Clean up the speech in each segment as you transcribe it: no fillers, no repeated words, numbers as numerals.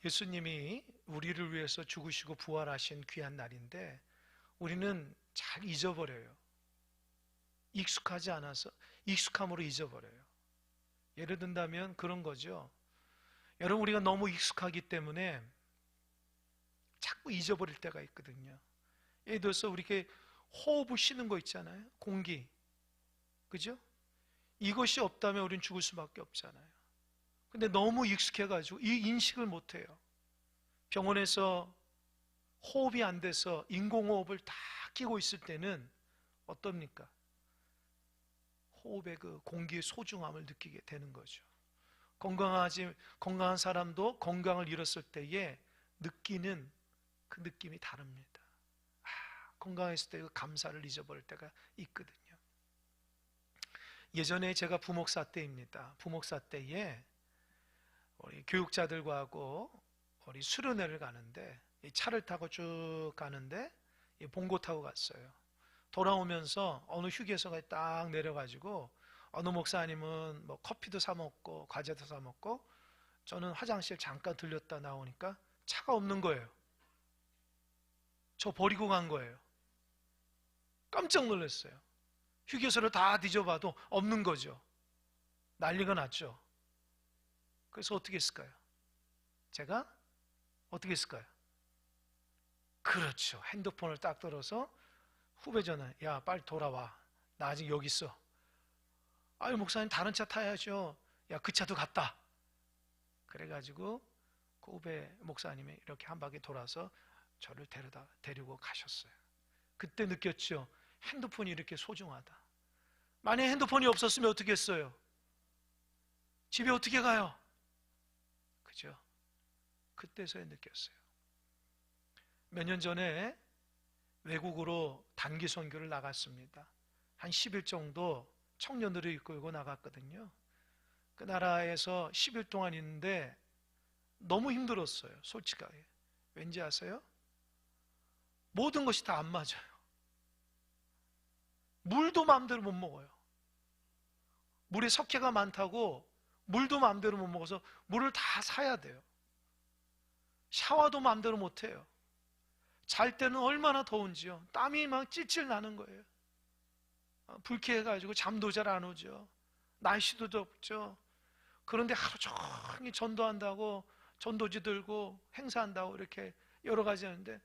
예수님이 우리를 위해서 죽으시고 부활하신 귀한 날인데 우리는 잘 잊어버려요. 익숙하지 않아서 익숙함으로 잊어버려요. 예를 든다면 그런 거죠. 여러분, 우리가 너무 익숙하기 때문에 자꾸 잊어버릴 때가 있거든요. 예를 들어서 우리게 호흡을 쉬는 거 있잖아요. 공기, 그죠? 이것이 없다면 우리는 죽을 수밖에 없잖아요. 근데 너무 익숙해가지고 이 인식을 못해요. 병원에서 호흡이 안 돼서 인공호흡을 다 끼고 있을 때는 어떻습니까? 호흡의 그 공기의 소중함을 느끼게 되는 거죠. 건강한 사람도 건강을 잃었을 때에 느끼는 그 느낌이 다릅니다. 건강했을 때 그 감사를 잊어버릴 때가 있거든요. 예전에 제가 부목사 때입니다. 부목사 때에 우리 교육자들과 하고 우리 수련회를 가는데 차를 타고 쭉 가는데 봉고 타고 갔어요. 돌아오면서 어느 휴게소가 딱 내려가지고 어느 목사님은 뭐 커피도 사 먹고 과자도 사 먹고 저는 화장실 잠깐 들렸다 나오니까 차가 없는 거예요. 저 버리고 간 거예요. 깜짝 놀랐어요. 휴게소를 다 뒤져봐도 없는 거죠. 난리가 났죠. 그래서 어떻게 했을까요? 제가 어떻게 했을까요? 그렇죠. 핸드폰을 딱 들어서 후배 전화, 야 빨리 돌아와. 나 아직 여기 있어. 아유 목사님 다른 차 타야죠. 야 그 차도 갔다. 그래가지고 그 후배 목사님이 이렇게 한 바퀴 돌아서 저를 데리고 가셨어요. 그때 느꼈죠. 핸드폰이 이렇게 소중하다. 만약에 핸드폰이 없었으면 어떻게 했어요? 집에 어떻게 가요? 그죠? 그때서야 느꼈어요. 몇 년 전에 외국으로 단기 선교를 나갔습니다. 한 10일 정도 청년들을 이끌고 나갔거든요. 그 나라에서 10일 동안 있는데 너무 힘들었어요. 솔직하게. 왠지 아세요? 모든 것이 다 안 맞아요. 물도 마음대로 못 먹어요. 물에 석회가 많다고 물도 마음대로 못 먹어서 물을 다 사야 돼요. 샤워도 마음대로 못 해요. 잘 때는 얼마나 더운지요. 땀이 막 찔찔 나는 거예요. 불쾌해가지고 잠도 잘 안 오죠. 날씨도 덥죠. 그런데 하루 종일 전도한다고 전도지 들고 행사한다고 이렇게 여러 가지 하는데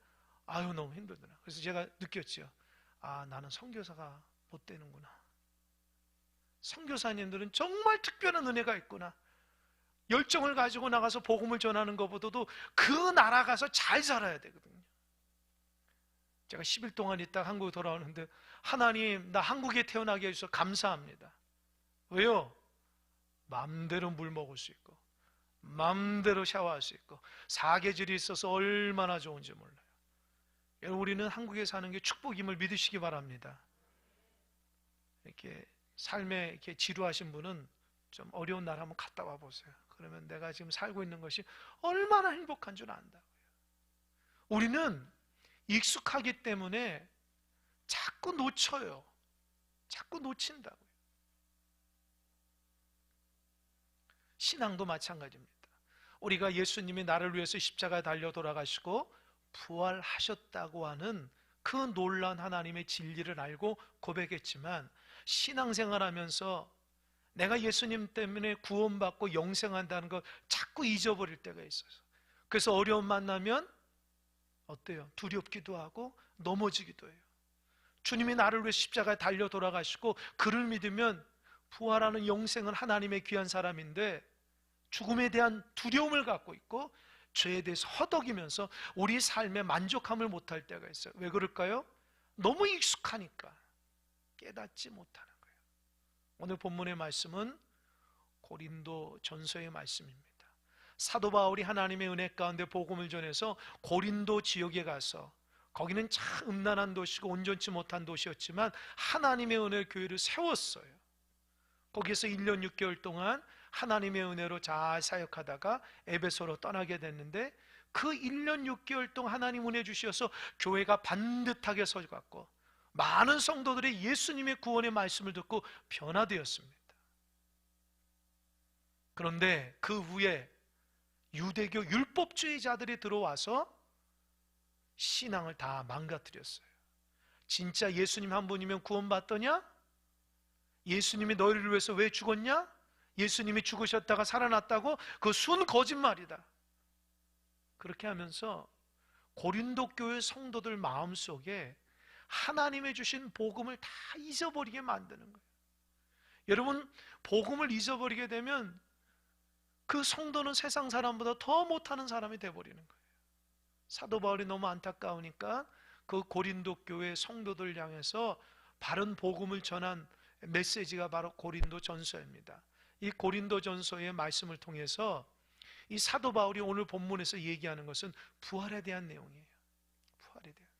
아유 너무 힘들더라. 그래서 제가 느꼈죠. 아 나는 선교사가 못 되는구나. 선교사님들은 정말 특별한 은혜가 있구나. 열정을 가지고 나가서 복음을 전하는 것보다도 그 나라 가서 잘 살아야 되거든요. 제가 10일 동안 있다가 한국에 돌아오는데 하나님 나 한국에 태어나게 해주셔서 감사합니다. 왜요? 마음대로 물 먹을 수 있고 마음대로 샤워할 수 있고 사계절이 있어서 얼마나 좋은지 몰라요. 여러분 우리는 한국에 사는 게 축복임을 믿으시기 바랍니다. 이렇게 삶에 이렇게 지루하신 분은 좀 어려운 날 한번 갔다 와 보세요. 그러면 내가 지금 살고 있는 것이 얼마나 행복한 줄 안다고요. 우리는 익숙하기 때문에 자꾸 놓쳐요. 자꾸 놓친다고요. 신앙도 마찬가지입니다. 우리가 예수님이 나를 위해서 십자가에 달려 돌아가시고 부활하셨다고 하는 그 놀라운 하나님의 진리를 알고 고백했지만 신앙생활하면서 내가 예수님 때문에 구원받고 영생한다는 걸 자꾸 잊어버릴 때가 있어요. 그래서 어려움 만나면 어때요? 두렵기도 하고 넘어지기도 해요. 주님이 나를 위해 십자가에 달려 돌아가시고 그를 믿으면 부활하는 영생은 하나님의 귀한 사람인데 죽음에 대한 두려움을 갖고 있고 죄에 대해서 허덕이면서 우리 삶에 만족함을 못할 때가 있어요. 왜 그럴까요? 너무 익숙하니까 깨닫지 못하는 거예요. 오늘 본문의 말씀은 고린도 전서의 말씀입니다. 사도 바울이 하나님의 은혜 가운데 복음을 전해서 고린도 지역에 가서 거기는 참 음란한 도시고 온전치 못한 도시였지만 하나님의 은혜 교회를 세웠어요. 거기에서 1년 6개월 동안 하나님의 은혜로 잘 사역하다가 에베소로 떠나게 됐는데 그 1년 6개월 동안 하나님 은혜 주셔서 교회가 반듯하게 서갖고 많은 성도들이 예수님의 구원의 말씀을 듣고 변화되었습니다. 그런데 그 후에 유대교 율법주의자들이 들어와서 신앙을 다 망가뜨렸어요. 진짜 예수님 한 분이면 구원받더냐? 예수님이 너희를 위해서 왜 죽었냐? 예수님이 죽으셨다가 살아났다고? 그 순 거짓말이다. 그렇게 하면서 고린도 교회 성도들 마음속에 하나님의 주신 복음을 다 잊어버리게 만드는 거예요. 여러분, 복음을 잊어버리게 되면 그 성도는 세상 사람보다 더 못하는 사람이 되어버리는 거예요. 사도 바울이 너무 안타까우니까 그 고린도 교회 성도들 향해서 바른 복음을 전한 메시지가 바로 고린도 전서입니다. 이 고린도 전서의 말씀을 통해서 이 사도 바울이 오늘 본문에서 얘기하는 것은 부활에 대한 내용이에요. 부활에 대한.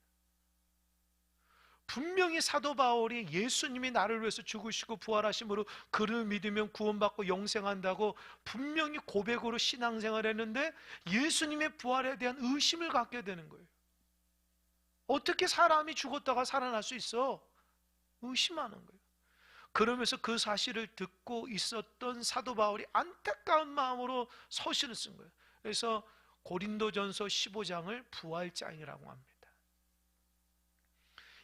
분명히 사도 바울이 예수님이 나를 위해서 죽으시고 부활하심으로 그를 믿으면 구원받고 영생한다고 분명히 고백으로 신앙생활을 했는데 예수님의 부활에 대한 의심을 갖게 되는 거예요. 어떻게 사람이 죽었다가 살아날 수 있어? 의심하는 거예요. 그러면서 그 사실을 듣고 있었던 사도 바울이 안타까운 마음으로 서신을 쓴 거예요. 그래서 고린도전서 15장을 부활장이라고 합니다.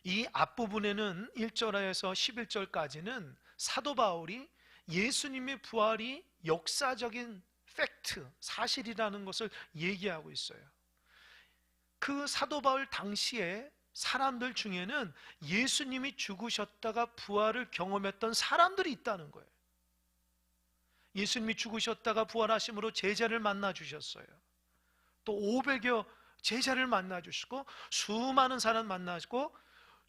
이 앞부분에는 1절에서 11절까지는 사도 바울이 예수님의 부활이 역사적인 팩트, 사실이라는 것을 얘기하고 있어요. 그 사도 바울 당시에 사람들 중에는 예수님이 죽으셨다가 부활을 경험했던 사람들이 있다는 거예요. 예수님이 죽으셨다가 부활하심으로 제자를 만나 주셨어요. 또 500여 제자를 만나 주시고 수많은 사람 만나고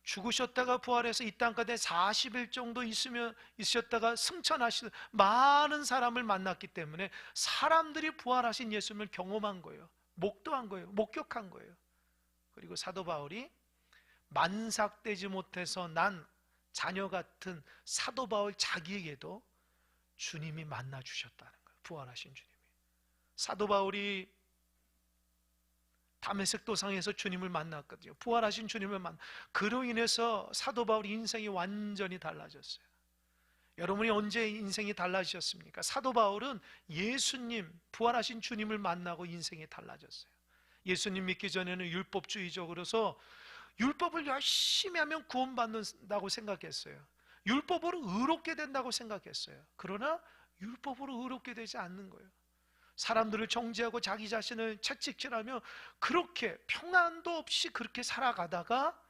죽으셨다가 부활해서 이 땅가운데 40일 정도 있으셨다가 승천하신 많은 사람을 만났기 때문에 사람들이 부활하신 예수님을 경험한 거예요. 목도한 거예요. 목격한 거예요. 그리고 사도 바울이 만삭되지 못해서 난 자녀 같은 사도 바울 자기에게도 주님이 만나 주셨다는 거예요. 부활하신 주님이. 사도 바울이 다메섹 도상에서 주님을 만났거든요. 부활하신 주님을 그로 인해서 사도 바울의 인생이 완전히 달라졌어요. 여러분이 언제 인생이 달라지셨습니까? 사도 바울은 예수님, 부활하신 주님을 만나고 인생이 달라졌어요. 예수님 믿기 전에는 율법주의적으로서 율법을 열심히 하면 구원받는다고 생각했어요. 율법으로 의롭게 된다고 생각했어요. 그러나 율법으로 의롭게 되지 않는 거예요. 사람들을 정죄하고 자기 자신을 채찍질하며 그렇게 평안도 없이 그렇게 살아가다가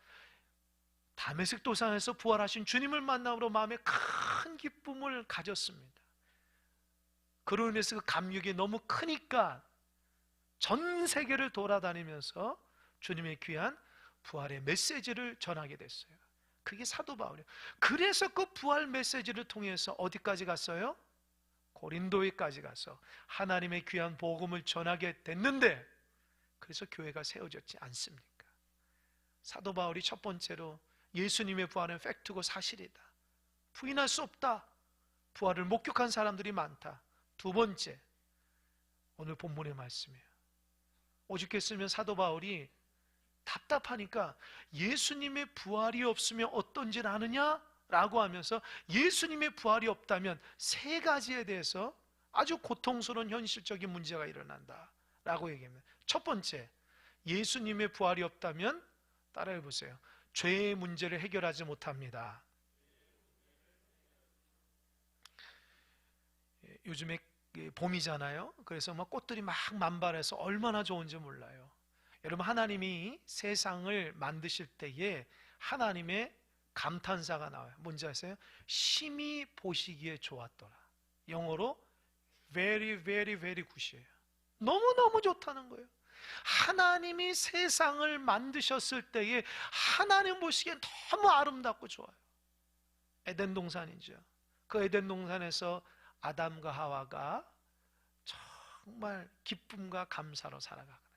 다메섹 도상에서 부활하신 주님을 만남으로 마음에 큰 기쁨을 가졌습니다. 그로 인해서 그 감격이 너무 크니까 전 세계를 돌아다니면서 주님의 귀한 부활의 메시지를 전하게 됐어요. 그게 사도 바울이에요. 그래서 그 부활 메시지를 통해서 어디까지 갔어요? 고린도에까지 가서 하나님의 귀한 복음을 전하게 됐는데, 그래서 교회가 세워졌지 않습니까? 사도 바울이 첫 번째로 예수님의 부활은 팩트고 사실이다, 부인할 수 없다, 부활을 목격한 사람들이 많다. 두 번째, 오늘 본문의 말씀이에요. 오죽했으면 사도 바울이 답답하니까 예수님의 부활이 없으면 어떤지를 아느냐? 라고 하면서 예수님의 부활이 없다면 세 가지에 대해서 아주 고통스러운 현실적인 문제가 일어난다 라고 얘기합니다. 첫 번째, 예수님의 부활이 없다면 따라해 보세요. 죄의 문제를 해결하지 못합니다. 요즘에 봄이잖아요. 그래서 막 꽃들이 막 만발해서 얼마나 좋은지 몰라요. 여러분, 하나님이 세상을 만드실 때에 하나님의 감탄사가 나와요. 뭔지 아세요? 심히 보시기에 좋았더라. 영어로 very very very good이에요. 너무너무 좋다는 거예요. 하나님이 세상을 만드셨을 때에 하나님 보시기엔 너무 아름답고 좋아요. 에덴 동산이죠. 그 에덴 동산에서 아담과 하와가 정말 기쁨과 감사로 살아가거든요.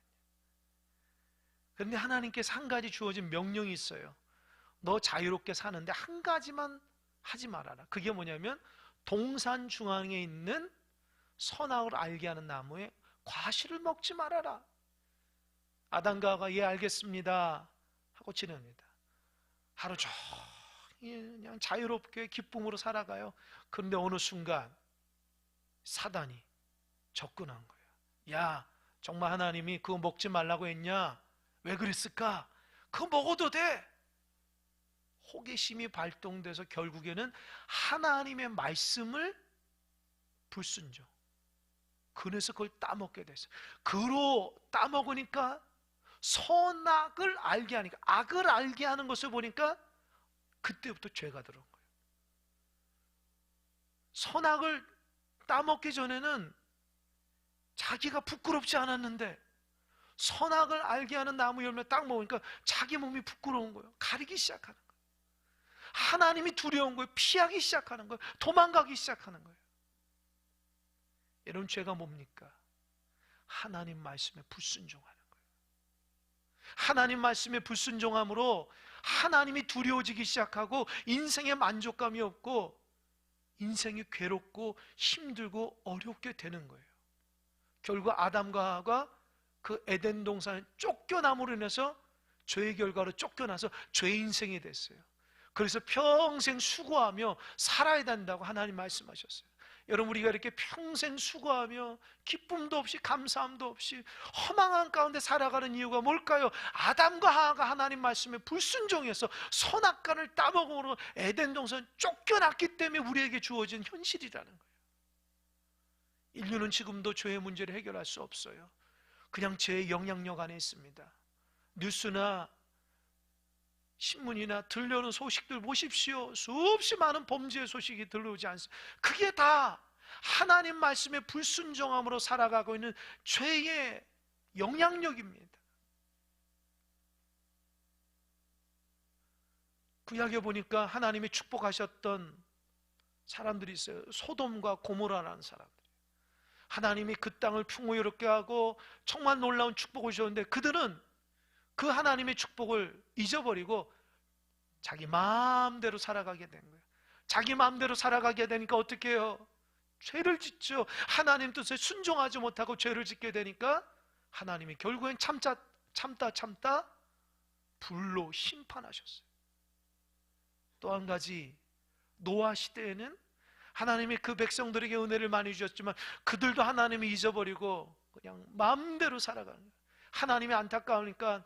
그런데 하나님께서 한 가지 주어진 명령이 있어요. 너 자유롭게 사는데 한 가지만 하지 말아라. 그게 뭐냐면 동산 중앙에 있는 선악을 알게 하는 나무에 과실을 먹지 말아라. 아담과 하와가 예 알겠습니다 하고 지냅니다. 하루 종일 그냥 자유롭게 기쁨으로 살아가요. 그런데 어느 순간 사단이 접근한 거예요. 야, 정말 하나님이 그거 먹지 말라고 했냐? 왜 그랬을까? 그거 먹어도 돼. 호기심이 발동돼서 결국에는 하나님의 말씀을 불순종. 그래서 그걸 따먹게 됐어요. 그로 따먹으니까 선악을 알게 하니까, 악을 알게 하는 것을 보니까 그때부터 죄가 들어온 거예요. 선악을 따먹기 전에는 자기가 부끄럽지 않았는데 선악을 알게 하는 나무 열매 딱 먹으니까 자기 몸이 부끄러운 거예요. 가리기 시작하는 거예요. 하나님이 두려운 거예요. 피하기 시작하는 거예요. 도망가기 시작하는 거예요. 이런 죄가 뭡니까? 하나님 말씀에 불순종하는 거예요. 하나님 말씀에 불순종함으로 하나님이 두려워지기 시작하고 인생에 만족감이 없고 인생이 괴롭고 힘들고 어렵게 되는 거예요. 결국 아담과 하와가 그 에덴 동산에 쫓겨남으로 인해서 죄의 결과로 쫓겨나서 죄의 인생이 됐어요. 그래서 평생 수고하며 살아야 된다고 하나님 말씀하셨어요. 여러분, 우리가 이렇게 평생 수고하며 기쁨도 없이 감사함도 없이 허망한 가운데 살아가는 이유가 뭘까요? 아담과 하와가 하나님 말씀에 불순종해서 선악과를 따먹음으로 에덴 동산 쫓겨났기 때문에 우리에게 주어진 현실이라는 거예요. 인류는 지금도 죄의 문제를 해결할 수 없어요. 그냥 죄의 영향력 안에 있습니다. 뉴스나 신문이나 들려오는 소식들 보십시오. 수없이 많은 범죄의 소식이 들려오지 않습니다. 그게 다 하나님 말씀에 불순종함으로 살아가고 있는 죄의 영향력입니다. 구약에 보니까 하나님이 축복하셨던 사람들이 있어요. 소돔과 고모라라는 사람들. 하나님이 그 땅을 풍요롭게 하고 정말 놀라운 축복을 주셨는데 그들은 그 하나님의 축복을 잊어버리고 자기 마음대로 살아가게 된 거예요. 자기 마음대로 살아가게 되니까 어떻게 해요? 죄를 짓죠. 하나님 뜻에 순종하지 못하고 죄를 짓게 되니까 하나님이 결국엔 참다 불로 심판하셨어요. 또 한 가지, 노아 시대에는 하나님이 그 백성들에게 은혜를 많이 주셨지만 그들도 하나님이 잊어버리고 그냥 마음대로 살아가는 거예요. 하나님이 안타까우니까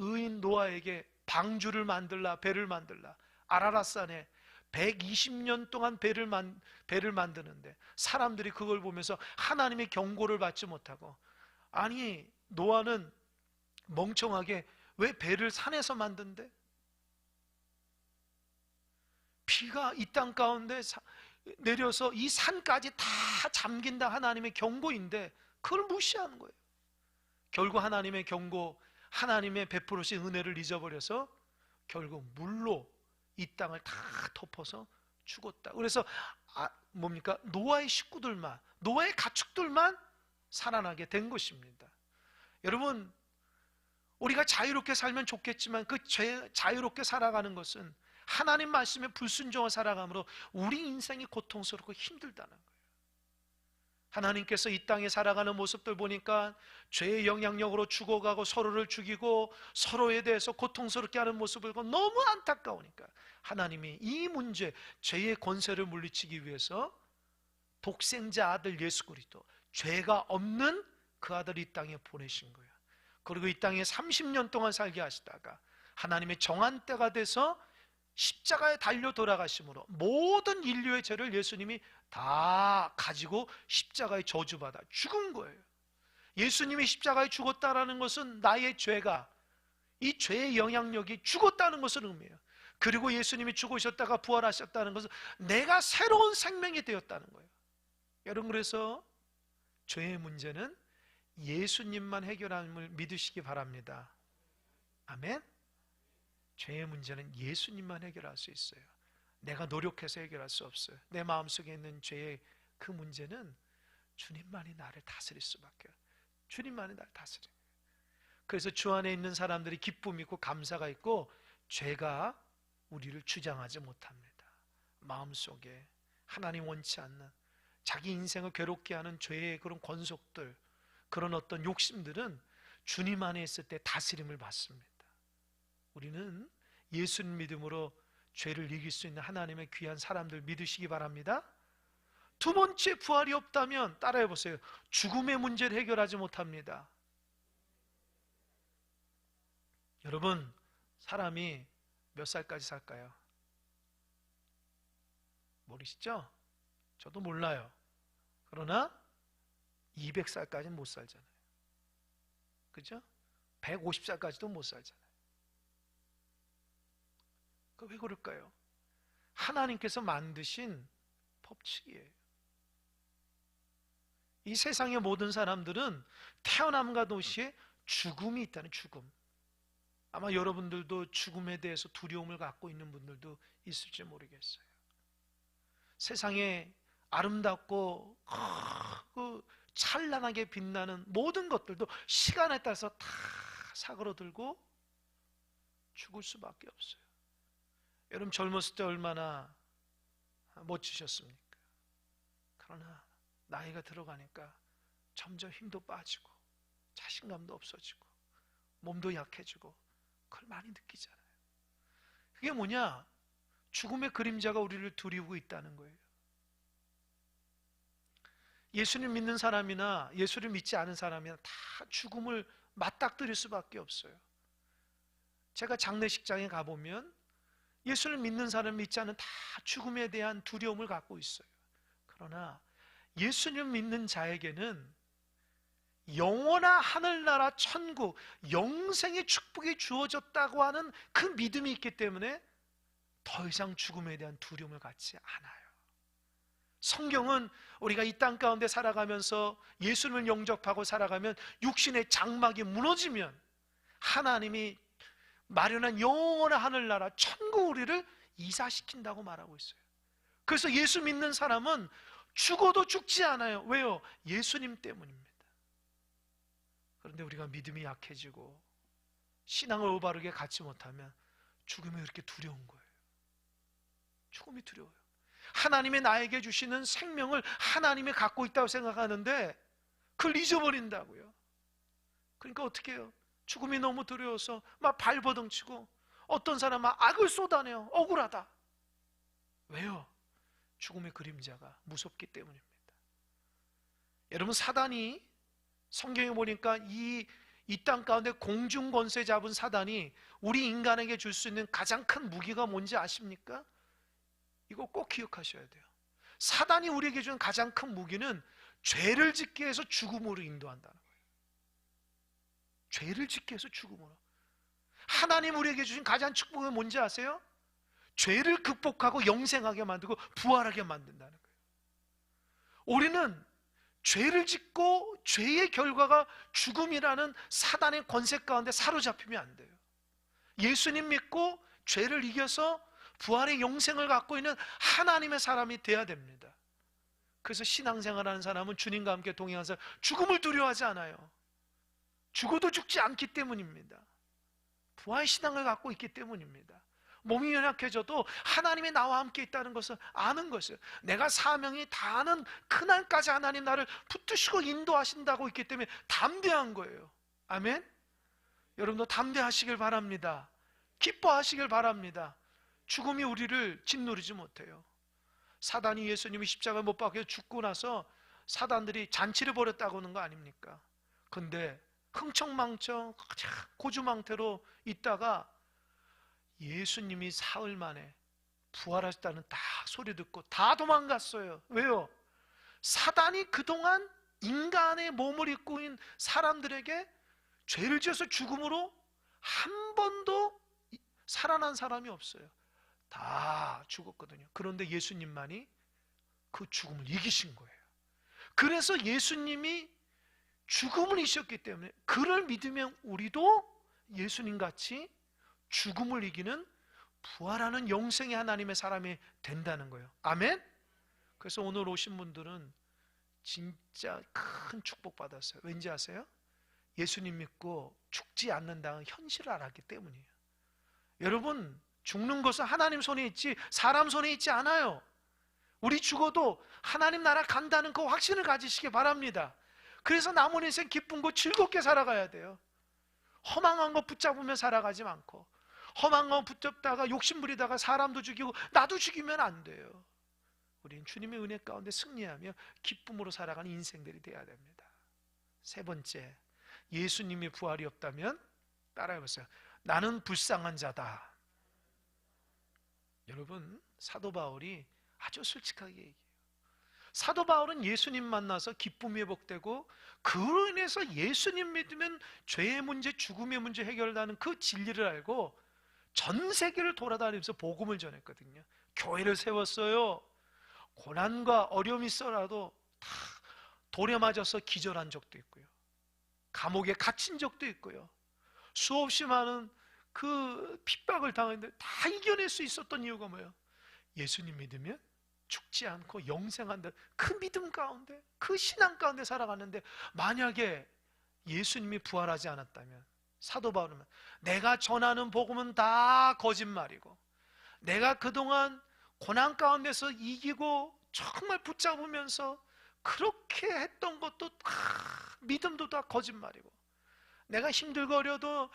의인 노아에게 방주를 만들라, 배를 만들라. 아라랏산에 120년 동안 배를 만드는데 사람들이 그걸 보면서 하나님의 경고를 받지 못하고, 아니 노아는 멍청하게 왜 배를 산에서 만든대? 비가 이 땅 가운데 내려서 이 산까지 다 잠긴다 하나님의 경고인데 그걸 무시하는 거예요. 결국 하나님의 경고, 하나님의 베풀으신 은혜를 잊어버려서 결국 물로 이 땅을 다 덮어서 죽었다. 그래서 뭡니까? 노아의 식구들만, 노아의 가축들만 살아나게 된 것입니다. 여러분, 우리가 자유롭게 살면 좋겠지만 그 자유롭게 살아가는 것은 하나님 말씀에 불순종을 살아감으로 우리 인생이 고통스럽고 힘들다는 거예요. 하나님께서 이 땅에 살아가는 모습들 보니까 죄의 영향력으로 죽어가고 서로를 죽이고 서로에 대해서 고통스럽게 하는 모습을 보고 너무 안타까우니까 하나님이 이 문제, 죄의 권세를 물리치기 위해서 독생자 아들 예수 그리스도, 죄가 없는 그 아들 이 땅에 보내신 거예요. 그리고 이 땅에 30년 동안 살게 하시다가 하나님의 정한 때가 돼서 십자가에 달려 돌아가심으로 모든 인류의 죄를 예수님이 다 가지고 십자가에 저주받아 죽은 거예요. 예수님이 십자가에 죽었다는 것은 나의 죄가, 이 죄의 영향력이 죽었다는 것을 의미해요. 그리고 예수님이 죽으셨다가 부활하셨다는 것은 내가 새로운 생명이 되었다는 거예요. 여러분, 그래서 죄의 문제는 예수님만 해결함을 믿으시기 바랍니다. 아멘. 죄의 문제는 예수님만 해결할 수 있어요. 내가 노력해서 해결할 수 없어요. 내 마음속에 있는 죄의 그 문제는 주님만이 나를 다스릴 수밖에 없어요. 주님만이 나를 다스려요. 그래서 주 안에 있는 사람들이 기쁨이 있고 감사가 있고 죄가 우리를 주장하지 못합니다. 마음속에 하나님 원치 않는 자기 인생을 괴롭게 하는 죄의 그런 권속들, 그런 어떤 욕심들은 주님 안에 있을 때 다스림을 받습니다. 우리는 예수님 믿음으로 죄를 이길 수 있는 하나님의 귀한 사람들 믿으시기 바랍니다. 두 번째, 부활이 없다면 따라해 보세요. 죽음의 문제를 해결하지 못합니다. 여러분, 사람이 몇 살까지 살까요? 모르시죠? 저도 몰라요. 그러나 200살까지는 못 살잖아요. 그죠? 150살까지도 못 살잖아요. 왜 그럴까요? 하나님께서 만드신 법칙이에요. 이 세상의 모든 사람들은 태어남과 동시에 죽음이 있다는 죽음. 아마 여러분들도 죽음에 대해서 두려움을 갖고 있는 분들도 있을지 모르겠어요. 세상에 아름답고 찬란하게 빛나는 모든 것들도 시간에 따라서 다 사그러들고 죽을 수밖에 없어요. 여러분, 젊었을 때 얼마나 멋지셨습니까? 그러나 나이가 들어가니까 점점 힘도 빠지고 자신감도 없어지고 몸도 약해지고 그걸 많이 느끼잖아요. 그게 뭐냐? 죽음의 그림자가 우리를 두리우고 있다는 거예요. 예수님 믿는 사람이나 예수를 믿지 않은 사람이나 다 죽음을 맞닥뜨릴 수밖에 없어요. 제가 장례식장에 가보면 예수를 믿는 사람, 믿지 않은 다 죽음에 대한 두려움을 갖고 있어요. 그러나 예수님 믿는 자에게는 영원한 하늘나라 천국, 영생의 축복이 주어졌다고 하는 그 믿음이 있기 때문에 더 이상 죽음에 대한 두려움을 갖지 않아요. 성경은 우리가 이 땅 가운데 살아가면서 예수님을 영접하고 살아가면 육신의 장막이 무너지면 하나님이 마련한 영원한 하늘나라 천국 우리를 이사시킨다고 말하고 있어요. 그래서 예수 믿는 사람은 죽어도 죽지 않아요. 왜요? 예수님 때문입니다. 그런데 우리가 믿음이 약해지고 신앙을 올바르게 갖지 못하면 죽음이 그렇게 두려운 거예요. 죽음이 두려워요. 하나님이 나에게 주시는 생명을 하나님이 갖고 있다고 생각하는데 그걸 잊어버린다고요. 그러니까 어떻게 해요? 죽음이 너무 두려워서 막 발버둥치고 어떤 사람은 악을 쏟아내요. 억울하다. 왜요? 죽음의 그림자가 무섭기 때문입니다. 여러분, 사단이 성경에 보니까 이 땅 가운데 공중 권세 잡은 사단이 우리 인간에게 줄 수 있는 가장 큰 무기가 뭔지 아십니까? 이거 꼭 기억하셔야 돼요. 사단이 우리에게 주는 가장 큰 무기는 죄를 짓게 해서 죽음으로 인도한다는 거예요. 죄를 짓게 해서 죽음으로. 하나님 우리에게 주신 가장 축복은 뭔지 아세요? 죄를 극복하고 영생하게 만들고 부활하게 만든다는 거예요. 우리는 죄를 짓고 죄의 결과가 죽음이라는 사단의 권세 가운데 사로잡히면 안 돼요. 예수님 믿고 죄를 이겨서 부활의 영생을 갖고 있는 하나님의 사람이 돼야 됩니다. 그래서 신앙생활하는 사람은 주님과 함께 동행하는 사람, 죽음을 두려워하지 않아요. 죽어도 죽지 않기 때문입니다. 부활 신앙을 갖고 있기 때문입니다. 몸이 연약해져도 하나님이 나와 함께 있다는 것을 아는 것이에요. 내가 사명이 다하는 그날까지 하나님 나를 붙드시고 인도하신다고 있기 때문에 담대한 거예요. 아멘? 여러분도 담대하시길 바랍니다. 기뻐하시길 바랍니다. 죽음이 우리를 짓누르지 못해요. 사단이 예수님이 십자가에 못 박혀 죽고 나서 사단들이 잔치를 벌였다고 하는 거 아닙니까? 근데 흥청망청 고주망태로 있다가 예수님이 사흘 만에 부활하셨다는 딱 소리 듣고 다 도망갔어요. 왜요? 사단이 그동안 인간의 몸을 입고 있는 사람들에게 죄를 지어서 죽음으로 한 번도 살아난 사람이 없어요. 다 죽었거든요. 그런데 예수님만이 그 죽음을 이기신 거예요. 그래서 예수님이 죽음을 이기셨기 때문에 그를 믿으면 우리도 예수님같이 죽음을 이기는 부활하는 영생의 하나님의 사람이 된다는 거예요. 아멘? 그래서 오늘 오신 분들은 진짜 큰 축복 받았어요. 왠지 아세요? 예수님 믿고 죽지 않는다는 현실을 알았기 때문이에요. 여러분, 죽는 것은 하나님 손에 있지 사람 손에 있지 않아요. 우리 죽어도 하나님 나라 간다는 그 확신을 가지시기 바랍니다. 그래서 남은 인생 기쁜 거 즐겁게 살아가야 돼요. 허망한 거 붙잡으며 살아가지 않고 험한 거 붙잡다가 욕심 부리다가 사람도 죽이고 나도 죽이면 안 돼요. 우린 주님의 은혜 가운데 승리하며 기쁨으로 살아가는 인생들이 되어야 됩니다. 세 번째, 예수님이 부활이 없다면 따라해보세요. 나는 불쌍한 자다. 여러분, 사도 바울이 아주 솔직하게 얘기해요. 사도 바울은 예수님 만나서 기쁨이 회복되고 그로 인해서 예수님 믿으면 죄의 문제, 죽음의 문제 해결되는 그 진리를 알고 전 세계를 돌아다니면서 복음을 전했거든요. 교회를 세웠어요. 고난과 어려움이 있어라도 다 돌에 맞아서 기절한 적도 있고요. 감옥에 갇힌 적도 있고요. 수없이 많은 그 핍박을 당했는데 다 이겨낼 수 있었던 이유가 뭐예요? 예수님 믿으면 죽지 않고 영생한다. 그 믿음 가운데, 그 신앙 가운데 살아갔는데, 만약에 예수님이 부활하지 않았다면 사도 바울은 내가 전하는 복음은 다 거짓말이고, 내가 그동안 고난 가운데서 이기고 정말 붙잡으면서 그렇게 했던 것도 다, 믿음도 다 거짓말이고, 내가 힘들고 어려도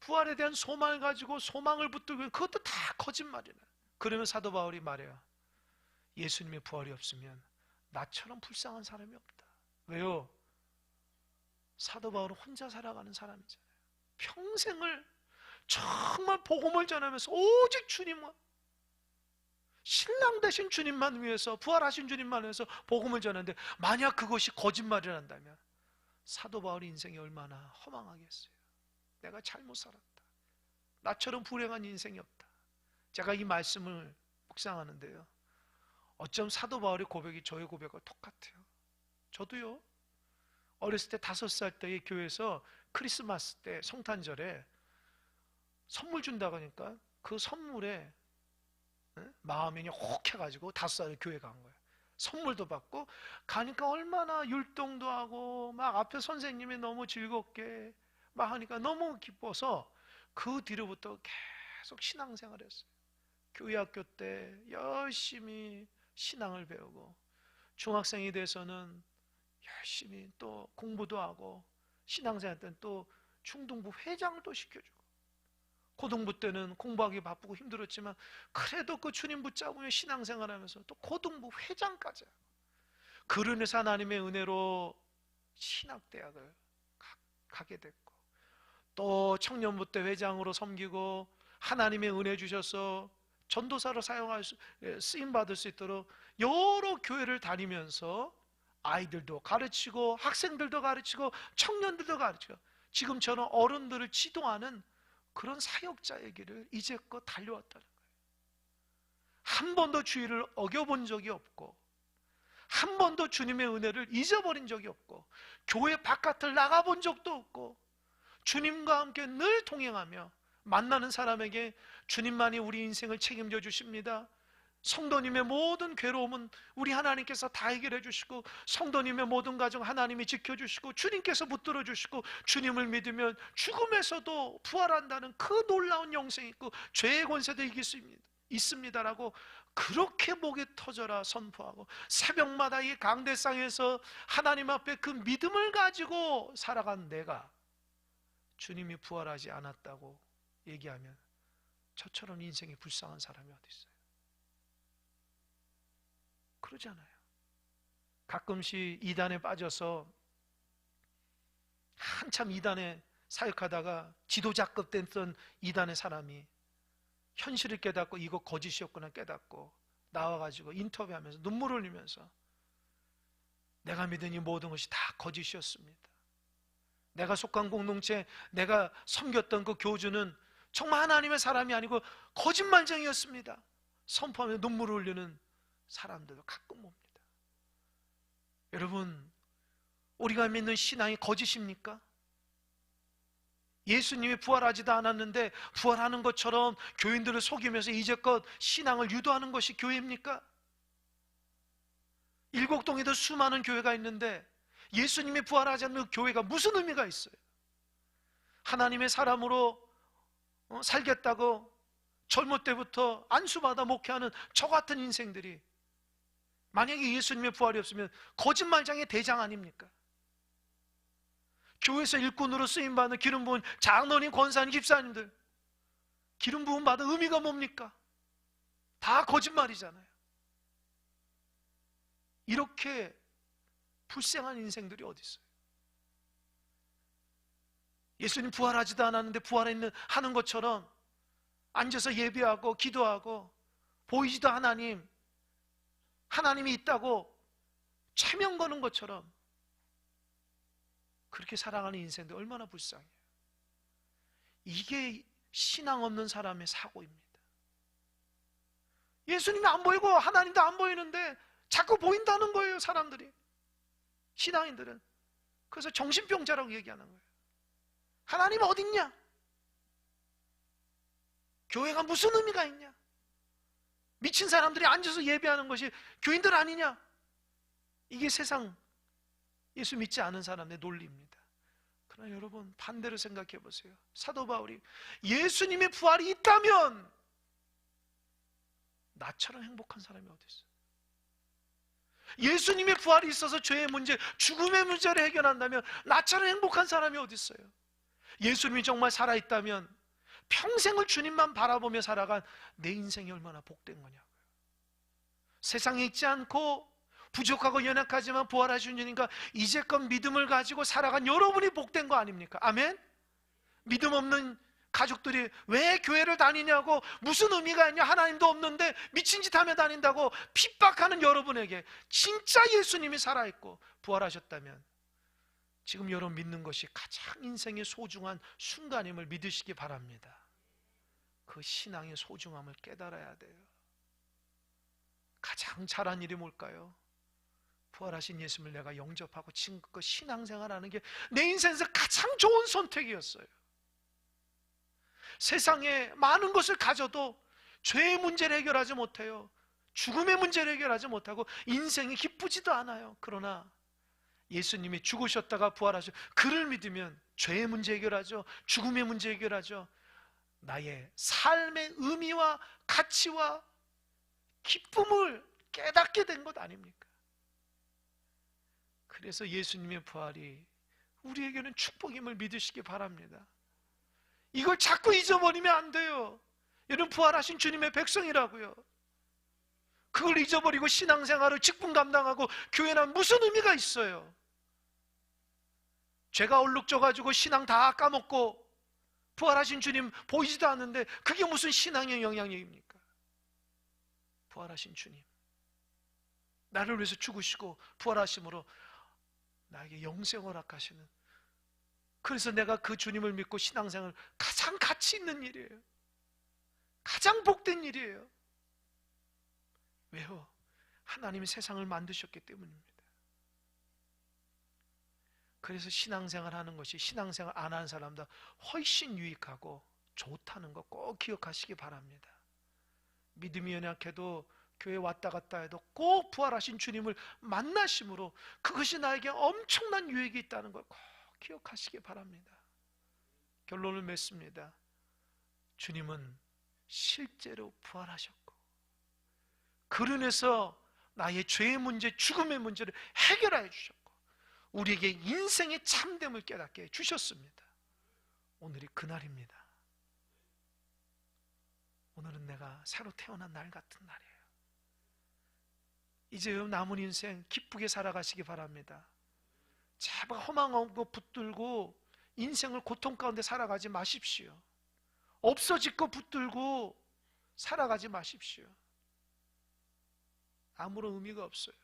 부활에 대한 소망을 가지고 소망을 붙들고 그것도 다 거짓말이네. 그러면 사도 바울이 말해요. 예수님의 부활이 없으면 나처럼 불쌍한 사람이 없다. 왜요? 사도 바울은 혼자 살아가는 사람이잖아요. 평생을 정말 복음을 전하면서 오직 주님과 신랑 되신 주님만 위해서, 부활하신 주님만 위해서 복음을 전하는데, 만약 그것이 거짓말이란다면 사도 바울의 인생이 얼마나 허망하겠어요. 내가 잘못 살았다. 나처럼 불행한 인생이 없다. 제가 이 말씀을 묵상하는데요, 어쩜 사도 바울의 고백이 저의 고백과 똑같아요. 저도요, 어렸을 때 5살 때의 교회에서 크리스마스 때 성탄절에 선물 준다고 하니까 그 선물에 마음이 혹해가지고 5살에 교회 간 거예요. 선물도 받고 가니까 얼마나 율동도 하고 막 앞에 선생님이 너무 즐겁게 막 하니까 너무 기뻐서 그 뒤로부터 계속 신앙생활 했어요. 교회 학교 때 열심히 신앙을 배우고, 중학생이 돼서는 열심히 또 공부도 하고, 신앙생활 때는 또 중등부 회장도 시켜주고, 고등부 때는 공부하기 바쁘고 힘들었지만 그래도 그 주님 붙잡으며 신앙생활하면서 또 고등부 회장까지 하고, 그로 인해서 하나님의 은혜로 신학대학을 가게 됐고, 또 청년부 때 회장으로 섬기고 하나님의 은혜 주셔서 전도사로 쓰임받을 수 있도록 여러 교회를 다니면서 아이들도 가르치고 학생들도 가르치고 청년들도 가르치고 지금처럼 어른들을 지도하는 그런 사역자의 길을 이제껏 달려왔다는 거예요. 한 번도 주의를 어겨본 적이 없고, 한 번도 주님의 은혜를 잊어버린 적이 없고, 교회 바깥을 나가본 적도 없고, 주님과 함께 늘 동행하며 만나는 사람에게 주님만이 우리 인생을 책임져 주십니다. 성도님의 모든 괴로움은 우리 하나님께서 다 해결해 주시고, 성도님의 모든 가정 하나님이 지켜주시고, 주님께서 붙들어 주시고, 주님을 믿으면 죽음에서도 부활한다는 그 놀라운 영생이 있고 죄의 권세도 이길 수 있습니다라고 그렇게 목에 터져라 선포하고, 새벽마다 이 강대상에서 하나님 앞에 그 믿음을 가지고 살아간 내가 주님이 부활하지 않았다고 얘기하면 저처럼 인생이 불쌍한 사람이 어디 있어요? 그러잖아요. 가끔씩 이단에 빠져서 한참 이단에 사역하다가 지도자급 됐던 이단의 사람이 현실을 깨닫고 이거 거짓이었구나 깨닫고 나와가지고 인터뷰하면서 눈물을 흘리면서 내가 믿은 이 모든 것이 다 거짓이었습니다. 내가 속한 공동체, 내가 섬겼던 그 교주는 정말 하나님의 사람이 아니고 거짓말쟁이였습니다. 선포하며 눈물을 흘리는 사람들도 가끔 봅니다. 여러분, 우리가 믿는 신앙이 거짓입니까? 예수님이 부활하지도 않았는데 부활하는 것처럼 교인들을 속이면서 이제껏 신앙을 유도하는 것이 교회입니까? 일곡동에도 수많은 교회가 있는데 예수님이 부활하지 않는 교회가 무슨 의미가 있어요? 하나님의 사람으로 살겠다고 젊을 때부터 안수받아 목회하는 저 같은 인생들이 만약에 예수님의 부활이 없으면 거짓말장의 대장 아닙니까? 교회에서 일꾼으로 쓰임받는 기름 부은 장로님, 권사님, 집사님들 기름 부음 받은 의미가 뭡니까? 다 거짓말이잖아요. 이렇게 불쌍한 인생들이 어디 있어요? 예수님 부활하지도 않았는데 하는 것처럼 앉아서 예배하고 기도하고 보이지도 하나님이 있다고 최면 거는 것처럼 그렇게 살아가는 인생들 얼마나 불쌍해요. 이게 신앙 없는 사람의 사고입니다. 예수님이 안 보이고 하나님도 안 보이는데 자꾸 보인다는 거예요, 사람들이. 신앙인들은. 그래서 정신병자라고 얘기하는 거예요. 하나님 어딨냐? 교회가 무슨 의미가 있냐? 미친 사람들이 앉아서 예배하는 것이 교인들 아니냐? 이게 세상 예수 믿지 않은 사람의 논리입니다. 그러나 여러분 반대로 생각해 보세요. 사도 바울이 예수님의 부활이 있다면 나처럼 행복한 사람이 어디 있어요? 예수님의 부활이 있어서 죄의 문제, 죽음의 문제를 해결한다면 나처럼 행복한 사람이 어디 있어요? 예수님이 정말 살아있다면 평생을 주님만 바라보며 살아간 내 인생이 얼마나 복된 거냐고요. 세상에 있지 않고 부족하고 연약하지만 부활하신 주님과 이제껏 믿음을 가지고 살아간 여러분이 복된 거 아닙니까? 아멘? 믿음 없는 가족들이 왜 교회를 다니냐고, 무슨 의미가 있냐, 하나님도 없는데 미친 짓 하며 다닌다고 핍박하는 여러분에게 진짜 예수님이 살아있고 부활하셨다면 지금 여러분 믿는 것이 가장 인생의 소중한 순간임을 믿으시기 바랍니다. 그 신앙의 소중함을 깨달아야 돼요. 가장 잘한 일이 뭘까요? 부활하신 예수님을 내가 영접하고 지금껏 신앙생활하는 게 내 인생에서 가장 좋은 선택이었어요. 세상에 많은 것을 가져도 죄의 문제를 해결하지 못해요. 죽음의 문제를 해결하지 못하고 인생이 기쁘지도 않아요. 그러나 예수님이 죽으셨다가 부활하셔 그를 믿으면 죄의 문제 해결하죠. 죽음의 문제 해결하죠. 나의 삶의 의미와 가치와 기쁨을 깨닫게 된 것 아닙니까? 그래서 예수님의 부활이 우리에게는 축복임을 믿으시기 바랍니다. 이걸 자꾸 잊어버리면 안 돼요. 여러분 부활하신 주님의 백성이라고요. 그걸 잊어버리고 신앙생활을 직분 감당하고 교회는 무슨 의미가 있어요? 죄가 얼룩져가지고 신앙 다 까먹고 부활하신 주님 보이지도 않는데 그게 무슨 신앙의 영향력입니까? 부활하신 주님, 나를 위해서 죽으시고 부활하심으로 나에게 영생을 허락하시는, 그래서 내가 그 주님을 믿고 신앙생활을 가장 가치 있는 일이에요. 가장 복된 일이에요. 왜요? 하나님이 세상을 만드셨기 때문입니다. 그래서 신앙생활 하는 것이 신앙생활 안 하는 사람보다 훨씬 유익하고 좋다는 거 꼭 기억하시기 바랍니다. 믿음이 연약해도 교회 왔다 갔다 해도 꼭 부활하신 주님을 만나심으로 그것이 나에게 엄청난 유익이 있다는 걸 꼭 기억하시기 바랍니다. 결론을 맺습니다. 주님은 실제로 부활하셨고 그로 인해서 나의 죄의 문제, 죽음의 문제를 해결해 주셨고 우리에게 인생의 참됨을 깨닫게 해주셨습니다. 오늘이 그날입니다. 오늘은 내가 새로 태어난 날 같은 날이에요. 이제 남은 인생 기쁘게 살아가시기 바랍니다. 제발 허망하고 붙들고 인생을 고통 가운데 살아가지 마십시오. 없어지고 붙들고 살아가지 마십시오. 아무런 의미가 없어요.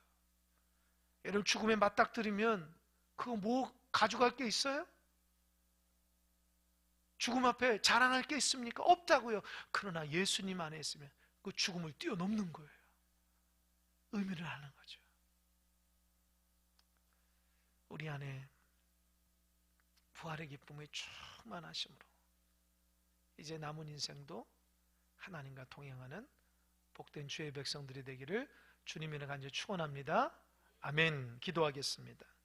여러분 죽음에 맞닥뜨리면 그거 뭐 가져갈 게 있어요? 죽음 앞에 자랑할 게 있습니까? 없다고요. 그러나 예수님 안에 있으면 그 죽음을 뛰어넘는 거예요. 의미를 아는 거죠. 우리 안에 부활의 기쁨의 충만하심으로 이제 남은 인생도 하나님과 동행하는 복된 주의 백성들이 되기를 주님의 이름으로 간절히 축원합니다. 아멘. 기도하겠습니다.